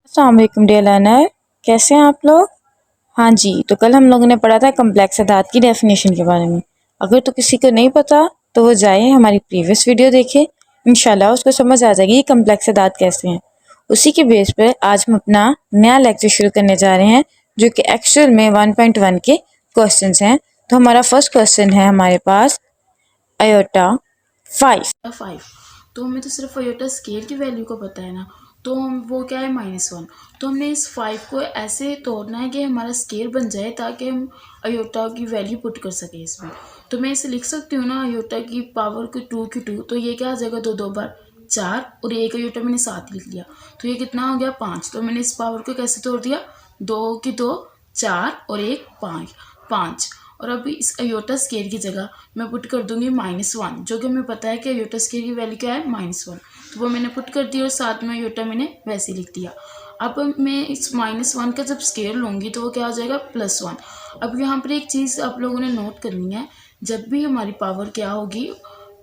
अस्सलाम वालेकुम dear learner, कैसे हैं आप लोग। हाँ जी, तो कल हम लोगों ने पढ़ा था कम्प्लेक्स अदाद की डेफिनेशन के बारे में। अगर तो किसी को नहीं पता तो वो जाए हमारी प्रीवियस वीडियो देखे, इंशाल्लाह उसको समझ आ जाएगी कम्प्लेक्स अदाद कैसे हैं। उसी के बेस पर आज हम अपना नया लेक्चर शुरू करने जा रहे हैं जो कि एक्चुअल में 1.1 के क्वेश्चन हैं। तो हमारा फर्स्ट क्वेश्चन है हमारे पास आयोटा 5। तो हमें तो सिर्फ आयोटा स्केल की वैल्यू को पता है ना, तो हम वो क्या है -1। तो हमने इस 5 को ऐसे तोड़ना है कि हमारा स्केल बन जाए ताकि हम आयोटा की वैल्यू पुट कर सकें इसमें। तो मैं इसे लिख सकती हूँ ना, आयोटा की पावर को 2 की 2, तो ये क्या आ जाएगा 2 2 बार 4, और एक आयोटा मैंने 7 लिख लिया, तो ये कितना हो गया 5। तो मैंने इस पावर को कैसे तोड़ दिया, 2 की 2 4 और एक 5 5। और अभी इस आयोटा स्केल की जगह मैं पुट कर दूंगी -1, जो कि हमें पता है कि आयोटा स्केल की वैल्यू क्या है -1। तो वो मैंने पुट कर दी और साथ में आयोटा मैंने वैसे लिख दिया। अब मैं इस -1 का जब स्केल लूँगी तो वो क्या हो जाएगा +1। अब यहाँ पर एक चीज़ आप लोगों ने नोट करनी है, जब भी हमारी पावर क्या होगी,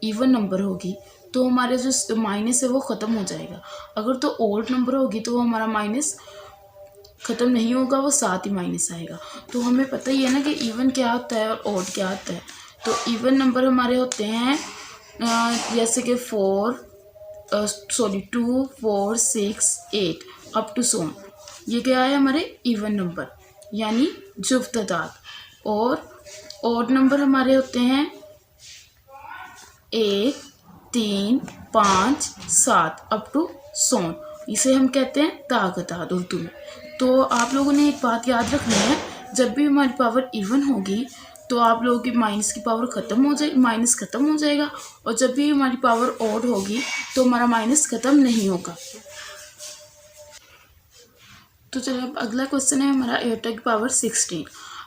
इवन नंबर होगी, तो हमारे जो माइनस है वो ख़त्म हो जाएगा। अगर तो ओड नंबर होगी तो वो हमारा माइनस ख़त्म नहीं होगा, वो साथ ही माइनस आएगा। तो हमें पता ही है ना कि इवन क्या होता है और ऑड क्या होता है। तो इवन नंबर हमारे होते हैं जैसे कि 2 4 6 8 अप टू सोन, ये क्या है हमारे इवन नंबर यानी जुफ्त तादाद। और ऑड नंबर हमारे होते हैं 1 3 5 7 अप टू सोन, इसे हम कहते हैं तादाद उर्दू में। तो आप लोगों ने एक बात याद रखनी है, जब भी हमारी पावर इवन होगी तो आप लोगों की माइनस की पावर ख़त्म हो जाएगी, माइनस ख़त्म हो जाएगा। और जब भी हमारी पावर ऑड होगी तो हमारा माइनस ख़त्म नहीं होगा। तो चलो अब अगला क्वेश्चन है हमारा आयोटा की पावर 16।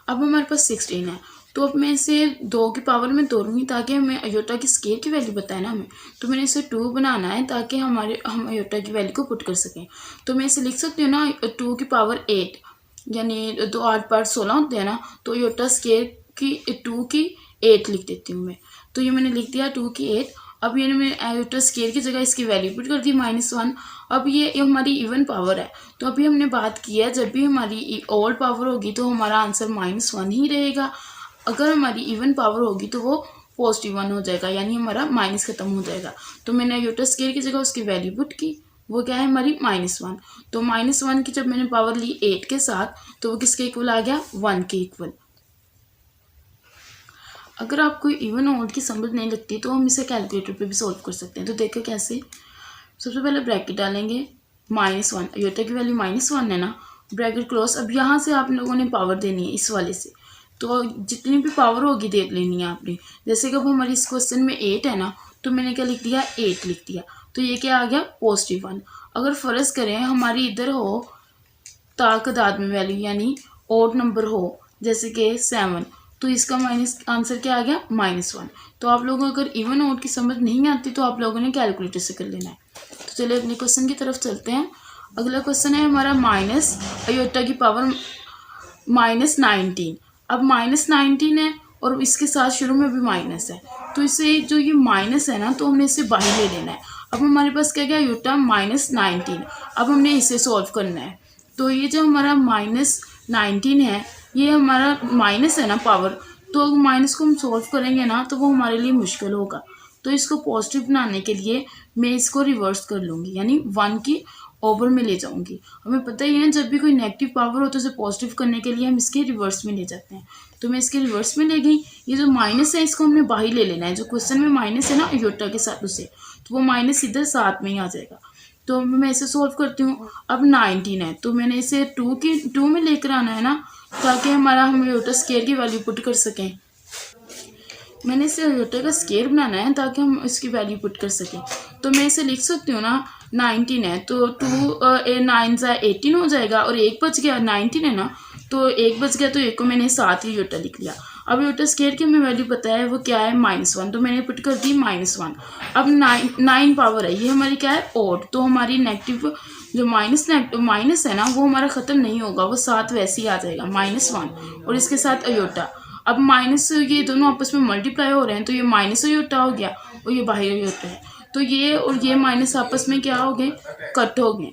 अब हमारे पास 16 है, तो अब मैं इसे 2 की पावर में तोड़ूंगी ताकि हमें आयोटा की स्केल की वैल्यू बताए ना हमें। तो मैंने इसे 2 बनाना है ताकि हम आयोटा की वैल्यू को पुट कर सकें। तो मैं इसे लिख सकती हूँ ना 2 की पावर 8, यानी 2 8 पार्ट 16 होते हैं ना, तो आयोटा स्केल की 2 की 8 लिख देती हूँ मैं। तो ये मैंने लिख दिया 2 की 8। अब ये मैं आयोटा स्केल की जगह इसकी वैल्यू पुट कर दी -1। अब ये हमारी इवन पावर है, तो अभी हमने बात की है जब भी हमारी ऑड पावर होगी तो हमारा आंसर -1 ही रहेगा। अगर हमारी इवन पावर होगी तो वो +1 हो जाएगा, यानी हमारा माइनस खत्म हो जाएगा। तो मैंने आयोटा स्केल की जगह उसकी वैल्यू पुट की, वो क्या है हमारी -1। तो -1 की जब मैंने पावर ली 8 के साथ, तो वो किसके इक्वल आ गया, 1 के इक्वल। अगर आपको इवन ऑड की समझ नहीं लगती तो हम इसे कैलकुलेटर पे भी सॉल्व कर सकते हैं। तो देखो कैसे, सबसे पहले ब्रैकेट डालेंगे, -1, आयोटा की वैल्यू -1 है ना, ब्रैकेट क्लोज। अब यहाँ से आप लोगों ने पावर देनी है इस वाले से, तो जितनी भी पावर होगी दे लेनी है आपने। जैसे कि अब हमारी इस क्वेश्चन में 8 है ना, तो मैंने क्या लिख दिया, 8 लिख दिया, तो ये क्या आ गया +1। अगर फ़र्ज़ करें हमारी इधर हो तादाद में वैल्यू यानी ओड नंबर हो, जैसे कि 7, तो इसका माइनस आंसर क्या आ गया -1। तो आप लोगों को अगर इवन ऑड की समझ नहीं आती तो आप लोगों ने कैलकुलेटर से कर लेना है। तो चलिए अपने क्वेश्चन की तरफ चलते हैं। अगला क्वेश्चन है हमारा माइनस आयोटा की पावर -19। अब -19 है और इसके साथ शुरू में भी माइनस है, तो इसे जो ये माइनस है ना, तो हमने इसे बाहर ले लेना है। अब हमारे पास क्या गया, आयोटा -19। अब हमने इसे सॉल्व करना है। तो ये जो हमारा -19 है, ये हमारा माइनस है ना पावर, तो माइनस को हम सॉल्व करेंगे ना तो वो हमारे लिए मुश्किल होगा। तो इसको पॉजिटिव बनाने के लिए मैं इसको रिवर्स कर लूँगी, यानी 1 की ओवर में ले जाऊँगी। हमें पता ही है जब भी कोई नेगेटिव पावर हो तो उसे पॉजिटिव करने के लिए हम इसके रिवर्स में ले जाते हैं। तो मैं इसके रिवर्स में ले गई। ये जो माइनस है इसको हमने बाहर ले लेना है, जो क्वेश्चन में माइनस है ना आयोटा के साथ उसे, तो वो माइनस इधर साथ में ही आ जाएगा। तो मैं इसे सॉल्व करती हूँ। अब 19 है, तो मैंने इसे 2 में लेकर आना है ना, ताकि हम आयोटा स्केल की वैल्यू पुट कर सकें। मैंने इसे आयोटा का स्केल बनाना है ताकि हम इसकी वैल्यू पुट कर सकें। तो मैं इसे लिख सकती हूँ ना, 19 है तो 9 सा 18 हो जाएगा, और एक बच गया, 19 है ना, तो एक बच गया, तो एक को मैंने साथ ही आयोटा लिख लिया। अब आयोटा स्केल की हमें वैल्यू पता है वो क्या है -1, तो मैंने पुट कर दी -1। अब 9 पावर है, ये हमारी क्या है ऑड, तो हमारी नेगेटिव जो माइनस है ना वो हमारा ख़त्म नहीं होगा, वो साथ वैसे ही आ जाएगा -1 और इसके साथ आयोटा। अब माइनस ये दोनों आपस में मल्टीप्लाई हो रहे हैं, तो ये माइनस आयोटा हो गया और ये बाहर आयोटा है, तो ये और ये माइनस आपस में क्या हो गए, कट हो गए।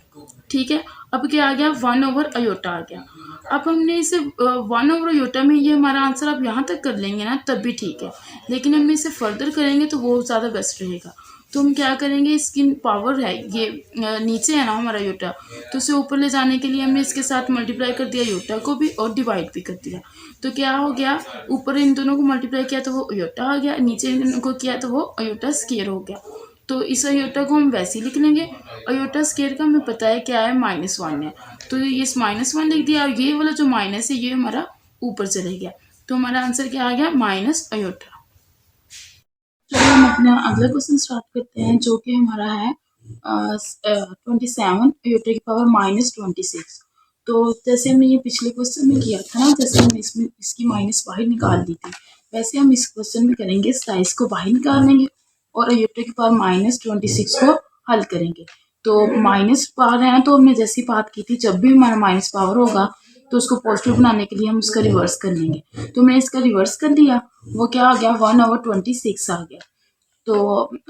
ठीक है, अब क्या आ गया, 1/अयोटा आ गया। अब हमने इसे 1/अयोटा में ये हमारा आंसर आप यहाँ तक कर लेंगे ना तब भी ठीक है, लेकिन हम इसे फर्दर करेंगे तो वो ज़्यादा बेस्ट रहेगा। तो हम क्या करेंगे, इसकी पावर है ये नीचे है ना हमारा योटा, तो उसे ऊपर ले जाने के लिए हमने इसके साथ मल्टीप्लाई कर दिया योटा को भी और डिवाइड भी कर दिया। तो क्या हो गया, ऊपर इन दोनों को मल्टीप्लाई किया तो वो अयोटा आ गया, नीचे इन को किया तो वो अयोटा स्केयर हो गया। तो इस अयोटा को हम वैसे ही लिख लेंगे। अयोटा स्केयर का हमें पता है क्या है, -1 है, तो ये इस -1 लिख दिया, और ये वाला जो माइनस है ये हमारा ऊपर चले गया। तो हमारा आंसर क्या आ गया, -अयोटा। चलिए हम अपना अगला क्वेश्चन स्टार्ट करते हैं, जो कि हमारा है 27 अयोटा की पावर -26। तो जैसे हमने ये पिछले क्वेश्चन में किया था ना, जैसे हमने इसमें इसकी माइनस बाहर निकाल दी थी, वैसे हम इस क्वेश्चन में करेंगे, साइज को बाहर निकाल लेंगे और अयोटा की पावर -26 को हल करेंगे। तो माइनस पावर है ना, तो हमने जैसी बात की थी, जब भी हमारा माइनस पावर होगा तो उसको पॉजिटिव बनाने के लिए हम उसका रिवर्स कर लेंगे। तो मैंने इसका रिवर्स कर दिया, वो क्या आ गया, 1/26 आ गया। तो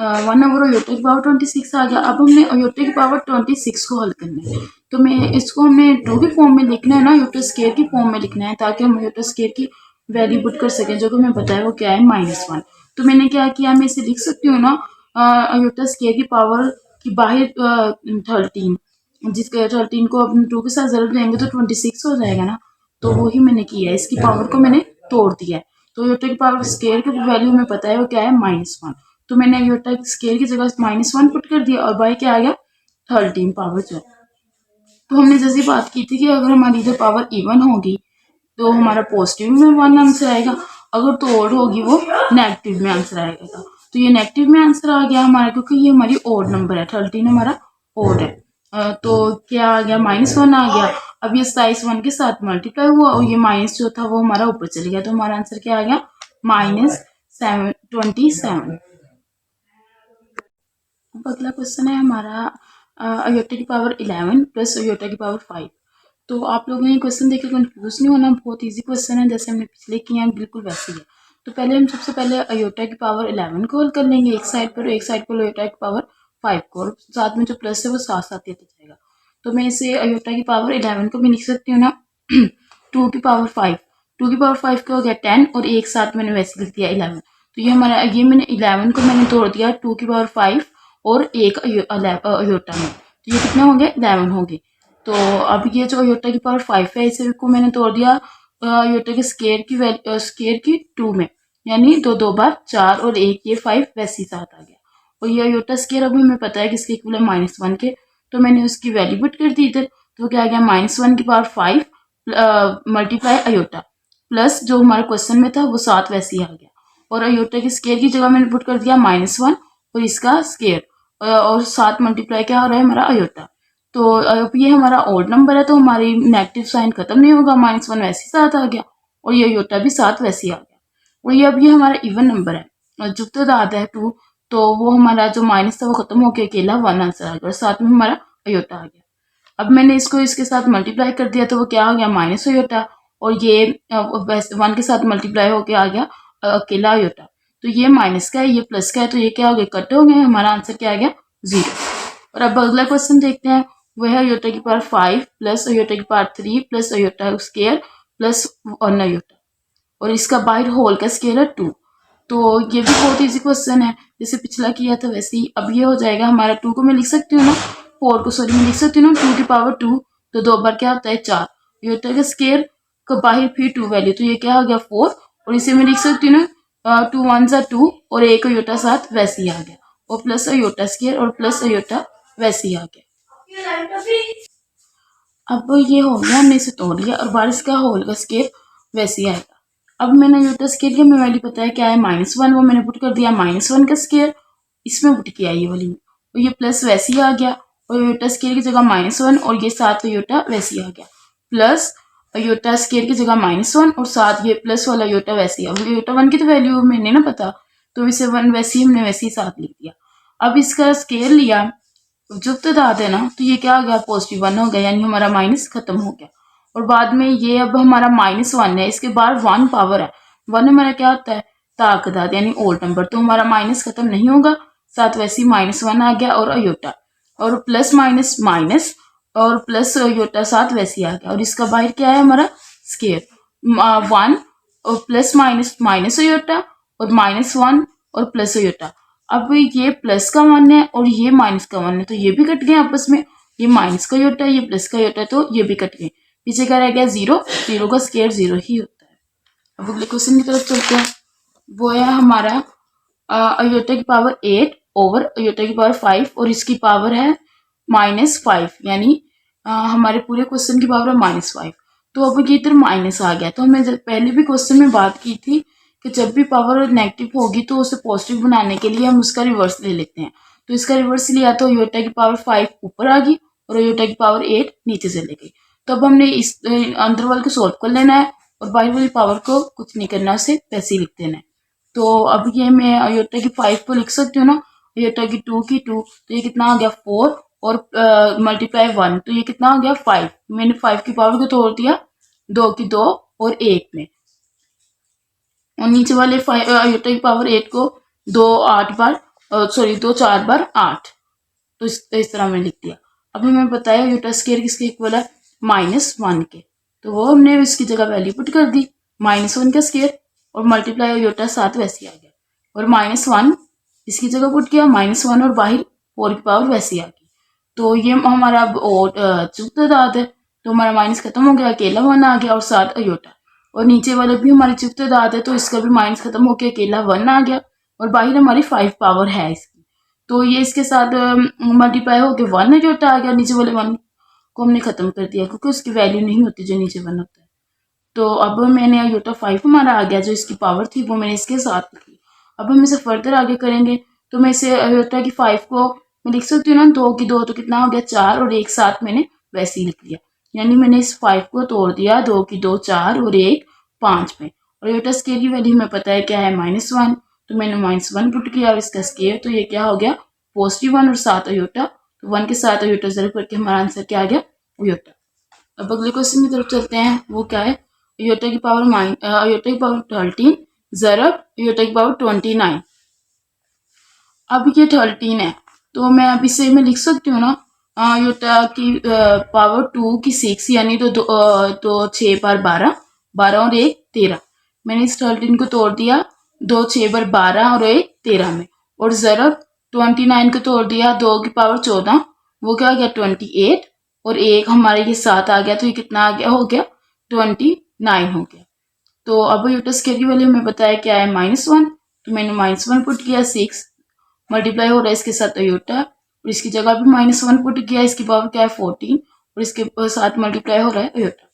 1/अयोटा की पावर 26 आ गया। अब हमने अयोटा की पावर 26 को हल करना है, तो मैं इसको हमें टू की फॉर्म में लिखना है ना, अयोटा स्केयर की फॉर्म में लिखना है, ताकि हम अयोटा स्केयर की वैल्यू पुट कर सकें, जो कि हमें पता है वो क्या है, -1। तो मैंने क्या किया, मैं इसे लिख सकती हूँ ना, अयोटा स्केयर की पावर की बाहर 13, जिसके 13 को अपन 2 के साथ ज़रूर देंगे तो 26 हो जाएगा ना। तो वही मैंने किया है, इसकी पावर को मैंने तोड़ दिया है। तो अयोटा की पावर स्केयर की वैल्यू हमें पता है वो क्या है, -1। तो मैंने अयोटा स्केयर की जगह -1 पुट कर दिया, और बाई क्या आ गया, 13 पावर जो है। तो हमने जैसी बात की थी कि अगर हमारी इधर पावर इवन होगी तो हमारा पॉजिटिव में 1 आंसर आएगा, अगर तो ओड होगी वो नेगेटिव में आंसर आएगा। तो ये नेगेटिव में आंसर आ गया हमारा, क्योंकि ये हमारी ओड नंबर है, 13 हमारा ओड है। तो क्या आ गया, -1 आ गया। अब ये साइज 1 के साथ मल्टीप्लाई हुआ और ये माइनस जो था वो हमारा ऊपर चले गया, तो हमारा आंसर क्या आ गया, -27। अब अगला क्वेश्चन है हमारा अयोटा की पावर 11 प्लस अयोटा की पावर 5। तो आप लोगों ने ये क्वेश्चन देख के कंफ्यूज नहीं होना, बहुत इजी क्वेश्चन है, जैसे हमने पिछले किए हैं बिल्कुल वैसे ही है। तो पहले हम सबसे पहले अयोटा की पावर 11 को हल कर लेंगे, एक साइड पर, एक साइड पर अयोटा की पावर 5 को, और साथ में जो प्लस है वो साथ साथ देते जाएगा। तो मैं इसे अयोटा की पावर 11 को भी लिख सकती हूँ ना 2 की पावर 5, 2 की पावर 5 का हो गया 10, और एक साथ मैंने वैसे लिख दिया 11। तो ये हमारा, ये मैंने 11 को मैंने तोड़ दिया 2 की पावर 5 और एक अयोटा में, तो ये कितने होंगे, 11 होंगे। तो अब ये जो अयोटा की पावर 5 है, इसे को मैंने तोड़ दिया अयोटा के स्केयर की 2 में, यानी 2 2 बार 4 और 1 ये 5 वैसे ही साथ आ गया। और ये अयोटा स्केयर अभी हमें पता है किसके इक्वल है, -1 के, तो मैंने उसकी वैल्यू पुट कर दी इधर। तो क्या आ गया, -1 की पावर 5 मल्टीप्लाई अयोटा, प्लस जो हमारे क्वेश्चन में था वो 7 वैसे ही आ गया, और अयोटा के स्केयर की जगह मैंने पुट कर दिया -1 और इसका स्केयर, और 7 मल्टीप्लाई क्या हो रहा है हमारा अयोटा। तो अब ये हमारा ओड नंबर है, तो हमारी नेगेटिव साइन खत्म नहीं होगा, -1 वैसे ही साथ आ गया, और ये अयोटा भी साथ वैसे ही आ गया। और ये अब ये हमारा इवन नंबर है, और जो तादाद है 2, तो वो हमारा जो माइनस था वो खत्म होकर अकेला 1 आंसर आ गया, और साथ में हमारा अयोटा आ गया। अब मैंने इसको इसके साथ मल्टीप्लाई कर दिया, तो वो क्या आ गया, -अयोटा, और ये 1 के साथ मल्टीप्लाई होके आ गया अकेला अयोटा। तो ये माइनस का है, ये प्लस का है, तो ये क्या हो गया, कट हो गए, हमारा आंसर क्या आ गया, 0। और अब अगला क्वेश्चन देखते हैं, वह है अयोटा की पावर 5 प्लस अयोटा की power 3 plus iota square plus 1 iota, और इसका बाहर होल का स्केयर है 2। तो ये भी बहुत इजी क्वेश्चन है, जैसे पिछला किया था वैसे ही। अब ये हो जाएगा हमारा, 2 को मैं लिख सकती हूँ ना, 4 को सॉरी मैं लिख सकती हूँ ना 2 की पावर 2, तो 2 बार क्या होता है 4, अयोटा का स्केयर का बाहर फिर 2 वैल्यू, तो ये क्या हो गया 4, और इसे मैं लिख सकती हूँ ना 2 1 ज़ा 2, और एक अयोटा साथ वैसे ही आ गया, और प्लस अयोटा स्केयर और प्लस अयोटा वैसे ही आ गया। अब ये हो गया, हमने इसे तोड़ लिया, और बारिश का होल का स्केयर वैसे ही आएगा। अब मैंने अयोटा स्केयर की हमें वैल्यू पता है क्या है, -1, वो मैंने पुट कर दिया, -1 का स्केयर इसमें पुट किया ये वाली, और ये प्लस वैसे ही आ गया, और अयोटा स्केयर की जगह -1 और ये साथ अयोटा वैसे ही आ गया, प्लस अयोटा स्केयर की जगह -1 और साथ ये प्लस वाला अयोटा वैसे ही। अब अयोटा 1 की तो वैल्यू मैंने ना पता, तो इसे 1 वैसे ही हमने वैसे ही साथ लिख दिया। अब इसका स्केयर लिया, जब तादाद है ना, तो ये क्या हो गया, +1 हो गया, यानी हमारा माइनस खत्म हो गया। और बाद में ये अब हमारा -1 है, इसके बाद 1 पावर है, 1 हमारा क्या होता है, ताकदाद यानी ओल्ड नंबर, तो हमारा माइनस खत्म नहीं होगा, साथ वैसे ही -1 आ गया, और अयोटा, और प्लस माइनस माइनस, और प्लस योटा 7 वैसे ही आ गया। और इसका बाहर क्या है हमारा स्केयर 1 और प्लस माइनस माइनस योटा और -1 और प्लस योटा। अब ये प्लस का 1 है और ये माइनस का 1 है, तो ये भी कट गए आपस में। ये माइनस का योटा है, ये प्लस का योटा है, तो ये भी कट गए। पीछे क्या रह गया 0, 0 का स्केयर 0 ही होता है। अब अगले क्वेश्चन की तरफ चलते हैं। वो है हमारा अयोटा की पावर 8 ओवर अयोटा की पावर 5 और इसकी पावर है -5, यानी हमारे पूरे क्वेश्चन की पावर है -5। तो अब ये इधर माइनस आ गया। तो हमने पहले भी क्वेश्चन में बात की थी कि जब भी पावर नेगेटिव होगी तो उसे पॉजिटिव बनाने के लिए हम उसका रिवर्स ले लेते हैं। तो इसका रिवर्स लिया तो अयोटा की पावर 5 ऊपर आ गई और अयोटा की पावर 8 नीचे चले गई। तो अब हमने इस अंदर वाले को सॉल्व कर लेना है और बाहर वाली पावर को कुछ नहीं करना, उसे वैसे ही लिख देना है। तो अब ये मैं अयोटा की 5 को लिख सकती हूँ ना, अयोटा की 2 की 2, तो ये कितना आ गया 4 और मल्टीप्लाई 1, तो ये कितना आ गया 5। मैंने 5 की पावर को तोड़ दिया 2 की 2 और 8 में, और नीचे वाले अयोटा की पावर 8 को 2 4 बार 8, तो इस तरह मैंने लिख दिया। अभी मैं बताया अयोटा स्केयर किसके इक्वल है -1 के, तो वो हमने इसकी जगह वैल्यू पुट कर दी -1 का स्केयर और मल्टीप्लाई अयोटा 7 वैसे ही आ गया, और -1 इसकी जगह पुट किया -1 और बाहर 4 की पावर वैसे ही आ गई। तो ये हमारा अब चुप्त दाद है, तो हमारा माइनस खत्म हो गया, अकेला 1 आ गया और 7 अयोटा, और नीचे वाले भी हमारी चुप्त दाद है तो इसका भी माइनस खत्म होकर अकेला 1 आ गया और बाहर हमारी 5 पावर है इसकी। तो ये इसके साथ मल्टीप्लाई होकर 1 अयोटा आ गया, नीचे वाले 1 को हमने खत्म कर दिया क्योंकि उसकी वैल्यू नहीं होती जो नीचे 1 होता है। तो अब मैंने अयोटा 5 हमारा आ गया, जो इसकी पावर थी वो मैंने इसके साथ लिखी। अब हम इसे फर्दर आगे करेंगे, तो मैं इसे अयोटा की 5 को मैं लिख सकती हूँ ना 2 की 2, तो कितना हो गया 4 और 1 साथ मैंने वैसे ही लिख लिया, यानी मैंने इस 5 को तोड़ दिया 2 की 2 4 और 1 5 में। और अयोटा स्केयर की वैल्यू हमें पता है क्या है -1, तो मैंने -1 पुट किया और इसका स्केयर, तो ये क्या हो गया +1 और 7 अयोटा, तो 1 के साथ अयोटा जरूर करके हमारा आंसर क्या आ गया अयोटा। अब अगले क्वेश्चन की तरफ चलते हैं। वो क्या है अयोटा की पावर 13 ज़रब अयोटा की पावर 29। अब ये 13 है, तो मैं अब इसे मैं लिख सकती हूँ ना अयोटा की पावर 2 की 6, यानी तो 6 बार 12, 12 और 1 13। मैंने इस 13 को तोड़ दिया 2 6 बार 12 और 1 13 में, और ज़रब 29 को तोड़ दिया 2 की पावर 14, वो क्या आ गया 28, और एक हमारे ये 7 आ गया, तो ये कितना आ गया हो गया 29 हो गया। तो अब अयोटा स्केयर की वैल्यू हमें बताया क्या है -1, तो मैंने -1 पुट किया, 6 मल्टीप्लाई हो रहा है इसके साथ अयोटा, और इसकी जगह भी -1 पुट किया, इसकी पावर क्या है 14 और इसके साथ मल्टीप्लाई हो रहा है अयोटा।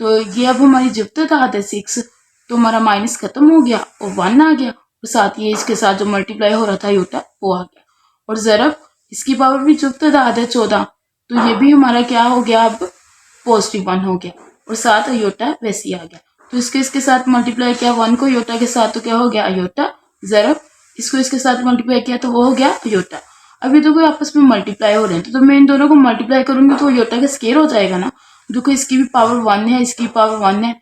तो ये अब हमारी जब तक आता है 6, तो हमारा माइनस खत्म हो गया और 1 आ गया, और साथ ये इसके साथ जो मल्टीप्लाई हो रहा था अयोटा वो आ गया, और ज़रब इसकी पावर भी जब तक आता है 14, तो ये भी हमारा क्या हो गया अब +1 हो गया, और साथ अयोटा वैसे ही आ गया। तो इसके साथ मल्टीप्लाई किया 1 को अयोटा के साथ, तो क्या हो गया अयोटा, ज़रब इसको इसके साथ मल्टीप्लाई किया तो वो हो गया अयोटा। अभी तो कोई आपस में मल्टीप्लाई हो रहे हैं, तो मैं इन दोनों को मल्टीप्लाई करूंगी तो अयोटा का स्केयर हो जाएगा ना। देखो इसकी भी पावर 1 है, इसकी पावर 1 है,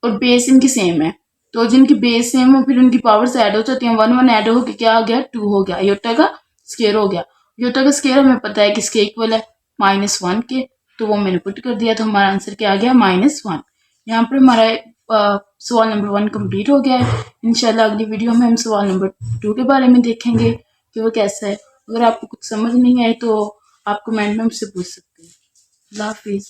और बेस इनकी सेम है, तो जिनकी बेस सेम हो फिर उनकी पावर्स ऐड हो जाती हैं, 1 1 ऐड होकर क्या आ गया 2 हो गया, अयोटा का स्केयर हो गया। अयोटा का स्केयर हमें पता है किसके इक्वल है -1 के, तो वो मैंने पुट कर दिया, तो हमारा आंसर क्या आ गया -1। यहाँ पर हमारा सवाल नंबर 1 कंप्लीट हो गया है। इंशाल्लाह अगली वीडियो में हम सवाल नंबर 2 के बारे में देखेंगे कि वो कैसा है। अगर आपको कुछ समझ नहीं आए तो आप कमेंट में मुझसे पूछ सकते हैं। अल्लाह हाफिज़।